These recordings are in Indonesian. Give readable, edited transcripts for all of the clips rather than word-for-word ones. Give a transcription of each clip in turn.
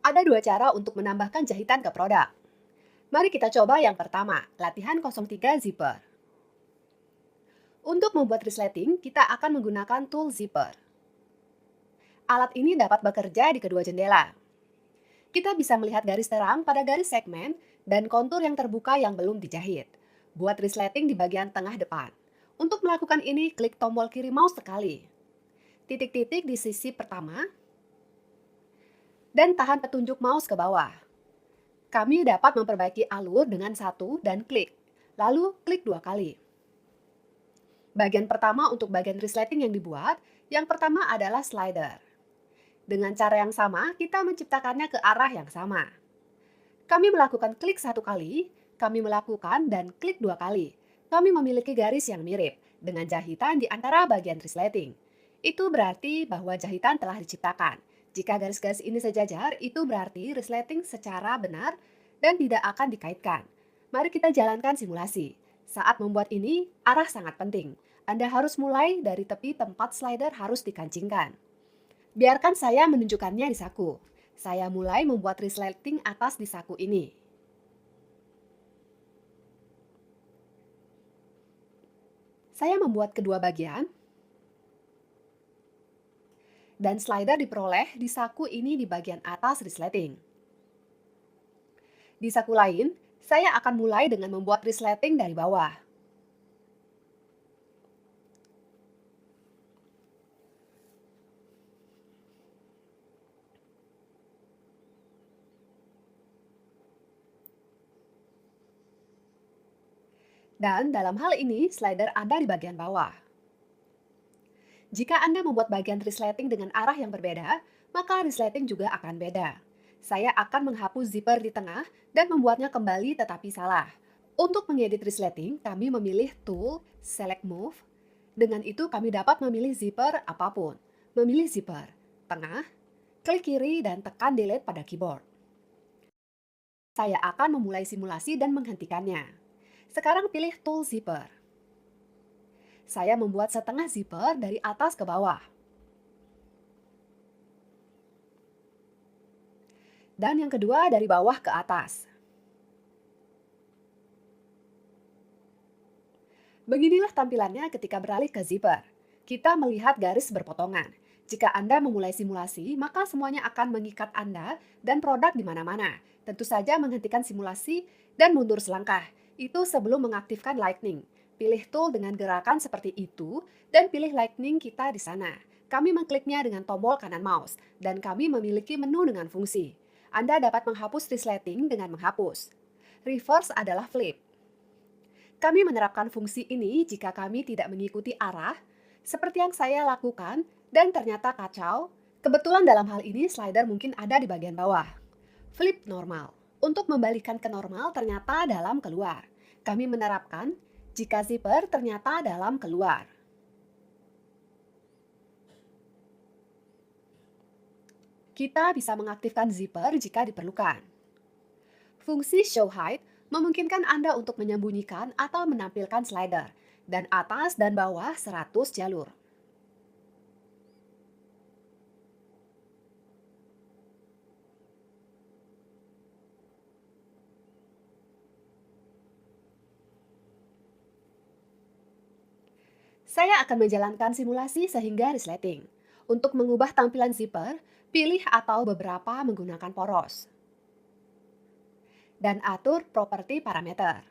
Ada dua cara untuk menambahkan jahitan ke produk. Mari kita coba yang pertama, latihan 03 zipper. Untuk membuat resleting, kita akan menggunakan tool zipper. Alat ini dapat bekerja di kedua jendela. Kita bisa melihat garis terang pada garis segmen dan kontur yang terbuka yang belum dijahit. Buat resleting di bagian tengah depan. Untuk melakukan ini, klik tombol kiri mouse sekali. Titik-titik di sisi pertama, dan tahan petunjuk mouse ke bawah. Kami dapat memperbaiki alur dengan satu dan klik, lalu klik dua kali. Bagian pertama untuk bagian resleting yang dibuat, yang pertama adalah slider. Dengan cara yang sama, kita menciptakannya ke arah yang sama. Kami melakukan klik satu kali, kami melakukan dan klik dua kali. Kami memiliki garis yang mirip, dengan jahitan di antara bagian resleting. Itu berarti bahwa jahitan telah diciptakan. Jika garis-garis ini sejajar, itu berarti resleting secara benar dan tidak akan dikaitkan. Mari kita jalankan simulasi. Saat membuat ini, arah sangat penting. Anda harus mulai dari tepi tempat slider harus dikancingkan. Biarkan saya menunjukkannya di saku. Saya mulai membuat resleting atas di saku ini. Saya membuat kedua bagian, dan slider diperoleh di saku ini di bagian atas resleting. Di saku lain, saya akan mulai dengan membuat resleting dari bawah. Dan dalam hal ini, slider ada di bagian bawah. Jika Anda membuat bagian resleting dengan arah yang berbeda, maka resleting juga akan beda. Saya akan menghapus zipper di tengah dan membuatnya kembali tetapi salah. Untuk mengedit resleting, kami memilih tool Select Move. Dengan itu kami dapat memilih zipper apapun. Memilih zipper, tengah, klik kiri dan tekan delete pada keyboard. Saya akan memulai simulasi dan menghentikannya. Sekarang pilih tool zipper. Saya membuat setengah zipper dari atas ke bawah. Dan yang kedua dari bawah ke atas. Beginilah tampilannya ketika beralih ke zipper. Kita melihat garis berpotongan. Jika Anda memulai simulasi, maka semuanya akan mengikat Anda dan produk di mana-mana. Tentu saja menghentikan simulasi dan mundur selangkah. Itu sebelum mengaktifkan Lightning. Pilih tool dengan gerakan seperti itu dan pilih Lightning kita di sana. Kami mengkliknya dengan tombol kanan mouse dan kami memiliki menu dengan fungsi. Anda dapat menghapus resleting dengan menghapus. Reverse adalah flip. Kami menerapkan fungsi ini jika kami tidak mengikuti arah, seperti yang saya lakukan, dan ternyata kacau. Kebetulan dalam hal ini slider mungkin ada di bagian bawah. Flip normal. Untuk membalikan ke normal ternyata dalam keluar. Kami menerapkan jika zipper ternyata dalam keluar. Kita bisa mengaktifkan zipper jika diperlukan. Fungsi Show Height memungkinkan Anda untuk menyembunyikan atau menampilkan slider, dan atas dan bawah 100 jalur. Saya akan menjalankan simulasi sehingga resleting. Untuk mengubah tampilan zipper, pilih atau beberapa menggunakan poros. Dan atur properti parameter.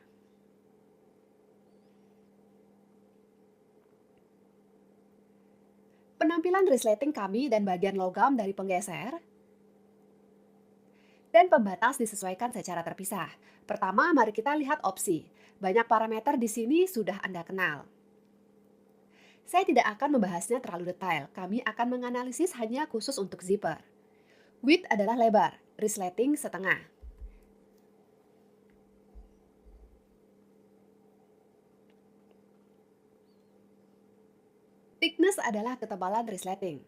Penampilan resleting kami dan bagian logam dari penggeser dan pembatas disesuaikan secara terpisah. Pertama, mari kita lihat opsi. Banyak parameter di sini sudah Anda kenal. Saya tidak akan membahasnya terlalu detail. Kami akan menganalisis hanya khusus untuk zipper. Width adalah lebar, resleting setengah. Thickness adalah ketebalan resleting.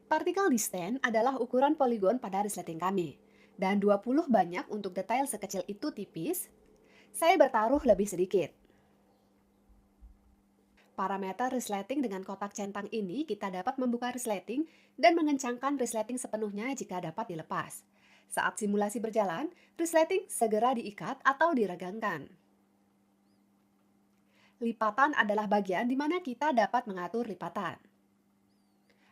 Particle distance adalah ukuran poligon pada resleting kami. Dan 20 banyak untuk detail sekecil itu tipis, saya bertaruh lebih sedikit. Parameter resleting dengan kotak centang ini kita dapat membuka resleting dan mengencangkan resleting sepenuhnya jika dapat dilepas. Saat simulasi berjalan, resleting segera diikat atau diregangkan. Lipatan adalah bagian di mana kita dapat mengatur lipatan.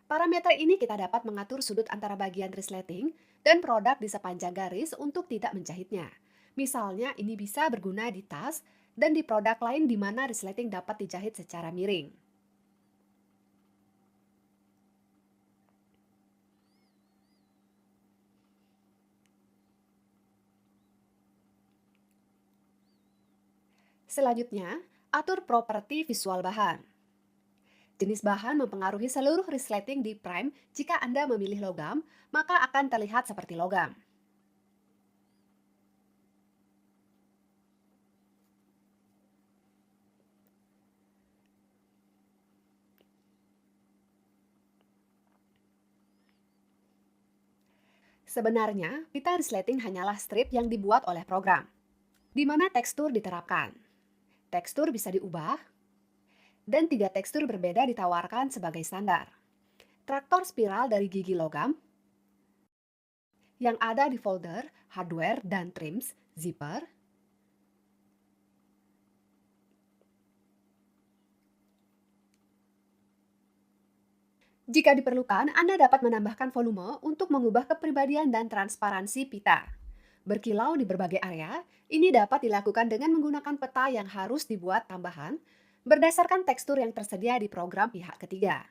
Parameter ini kita dapat mengatur sudut antara bagian resleting dan produk di sepanjang garis untuk tidak menjahitnya. Misalnya ini bisa berguna di tas dan di produk lain di mana resleting dapat dijahit secara miring. Selanjutnya, atur properti visual bahan. Jenis bahan mempengaruhi seluruh resleting di prime. Jika Anda memilih logam, maka akan terlihat seperti logam. Sebenarnya, pita resleting hanyalah strip yang dibuat oleh program, di mana tekstur diterapkan. Tekstur bisa diubah, dan 3 tekstur berbeda ditawarkan sebagai standar. Traktor spiral dari gigi logam, yang ada di folder, hardware, dan trims, zipper. Jika diperlukan, Anda dapat menambahkan volume untuk mengubah kepribadian dan transparansi pita. Berkilau di berbagai area, ini dapat dilakukan dengan menggunakan peta yang harus dibuat tambahan berdasarkan tekstur yang tersedia di program pihak ketiga.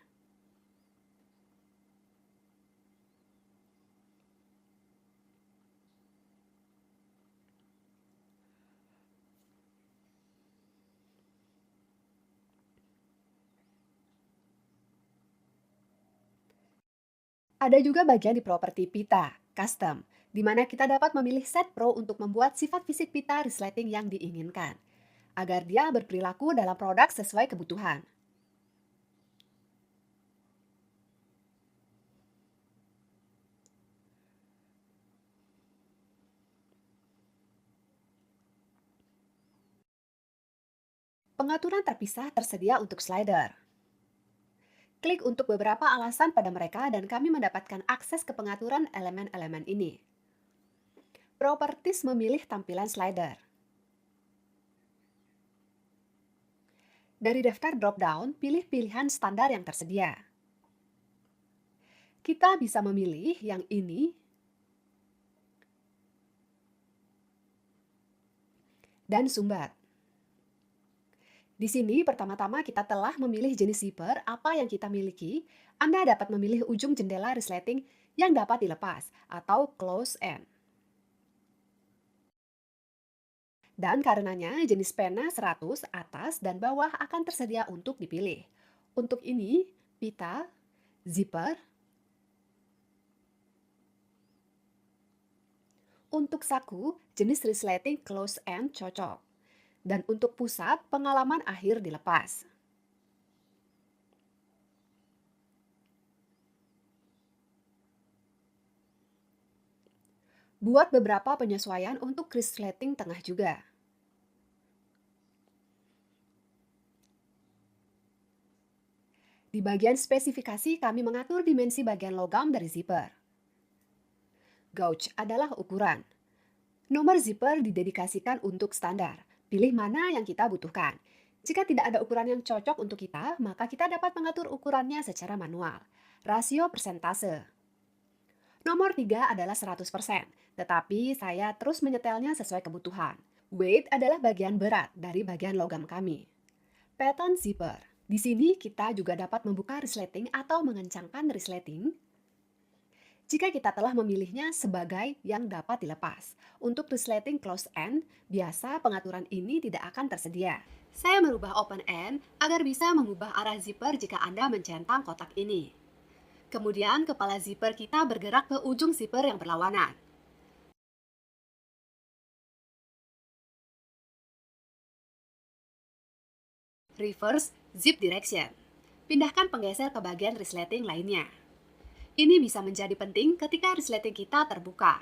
Ada juga bagian di properti pita, custom, di mana kita dapat memilih set pro untuk membuat sifat fisik pita resleting yang diinginkan, agar dia berperilaku dalam produk sesuai kebutuhan. Pengaturan terpisah tersedia untuk slider. Klik untuk beberapa alasan pada mereka dan kami mendapatkan akses ke pengaturan elemen-elemen ini. Properties memilih tampilan slider. Dari daftar drop-down, pilih pilihan standar yang tersedia. Kita bisa memilih yang ini dan sumbat. Di sini pertama-tama kita telah memilih jenis zipper apa yang kita miliki. Anda dapat memilih ujung jendela resleting yang dapat dilepas atau close end. Dan karenanya jenis pena 100 atas dan bawah akan tersedia untuk dipilih. Untuk ini, pita, zipper. Untuk saku, jenis resleting close end cocok. Dan untuk pusat, pengalaman akhir dilepas. Buat beberapa penyesuaian untuk resleting tengah juga. Di bagian spesifikasi, kami mengatur dimensi bagian logam dari zipper. Gauge adalah ukuran. Nomor zipper didedikasikan untuk standar. Pilih mana yang kita butuhkan. Jika tidak ada ukuran yang cocok untuk kita, maka kita dapat mengatur ukurannya secara manual. Rasio persentase. Nomor 3 adalah 100%, tetapi saya terus menyetelnya sesuai kebutuhan. Weight adalah bagian berat dari bagian logam kami. Pattern zipper. Di sini kita juga dapat membuka resleting atau mengencangkan resleting jika kita telah memilihnya sebagai yang dapat dilepas. Untuk resleting close end, biasa pengaturan ini tidak akan tersedia. Saya merubah open end agar bisa mengubah arah zipper jika Anda mencentang kotak ini. Kemudian kepala zipper kita bergerak ke ujung zipper yang berlawanan. Reverse zip direction. Pindahkan penggeser ke bagian resleting lainnya. Ini bisa menjadi penting ketika resleting kita terbuka.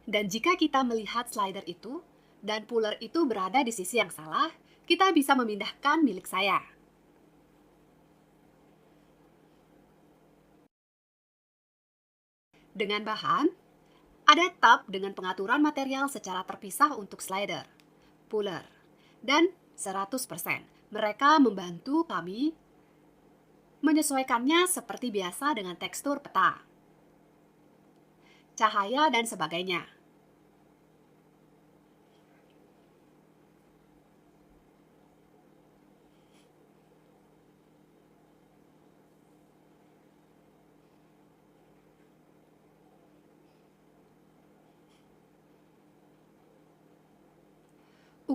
Dan jika kita melihat slider itu, dan puller itu berada di sisi yang salah, kita bisa memindahkan milik saya. Dengan bahan, ada tab dengan pengaturan material secara terpisah untuk slider, puller, dan 100%. Mereka membantu kami menyesuaikannya seperti biasa dengan tekstur peta, cahaya, dan sebagainya.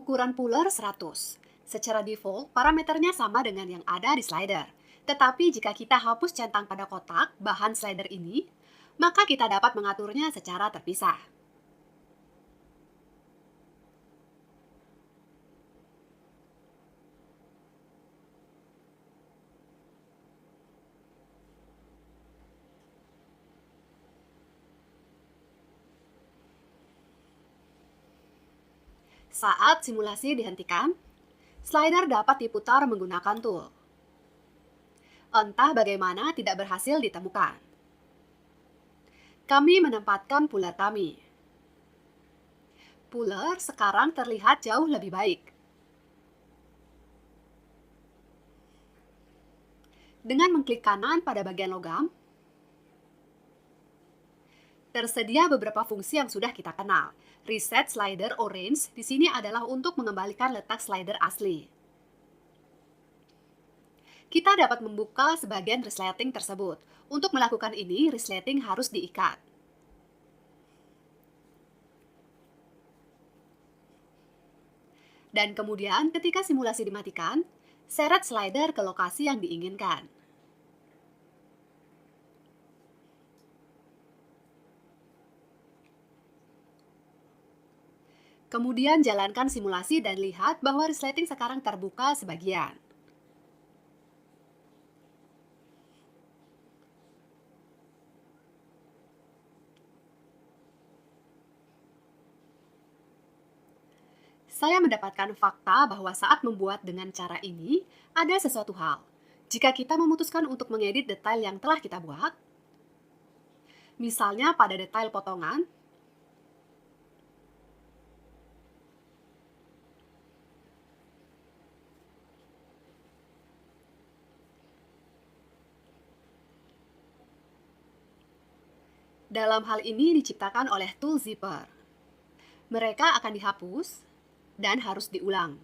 Ukuran puller 100. Secara default, parameternya sama dengan yang ada di slider. Tetapi jika kita hapus centang pada kotak bahan slider ini, maka kita dapat mengaturnya secara terpisah. Saat simulasi dihentikan, slider dapat diputar menggunakan tool. Entah bagaimana tidak berhasil ditemukan. Kami menempatkan puller kami. Puller sekarang terlihat jauh lebih baik. Dengan mengklik kanan pada bagian logam, tersedia beberapa fungsi yang sudah kita kenal. Reset slider orange di sini adalah untuk mengembalikan letak slider asli. Kita dapat membuka sebagian resleting tersebut. Untuk melakukan ini, resleting harus diikat. Dan kemudian ketika simulasi dimatikan, seret slider ke lokasi yang diinginkan. Kemudian jalankan simulasi dan lihat bahwa resleting sekarang terbuka sebagian. Saya mendapatkan fakta bahwa saat membuat dengan cara ini, ada sesuatu hal. Jika kita memutuskan untuk mengedit detail yang telah kita buat, misalnya pada detail potongan, dalam hal ini diciptakan oleh tool zipper. Mereka akan dihapus dan harus diulang.